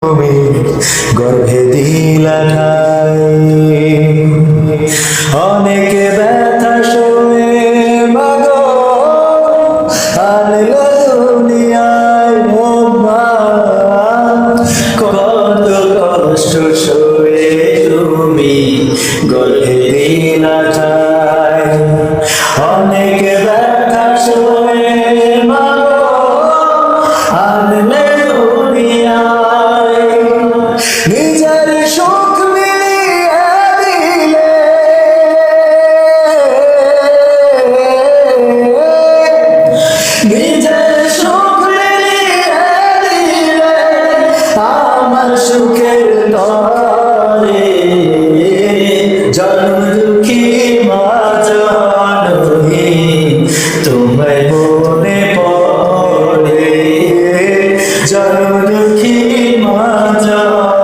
তুমি গর্ভে দিলা ঠাই, অনেকে ব্যথা সয়ে মাগো আনলো দুনিয়ায়। ও মা কত কষ্ট সয়ে তুমি গর্ভে দিলা ঠাই, অনেকে ব্যথা সয়ে মাগো আনলে দুনিয়ায়। নিজের সুখ মিলিয়ে দিলে, নিজের সুখ মিলিয়ে দিলে, আমার সুখের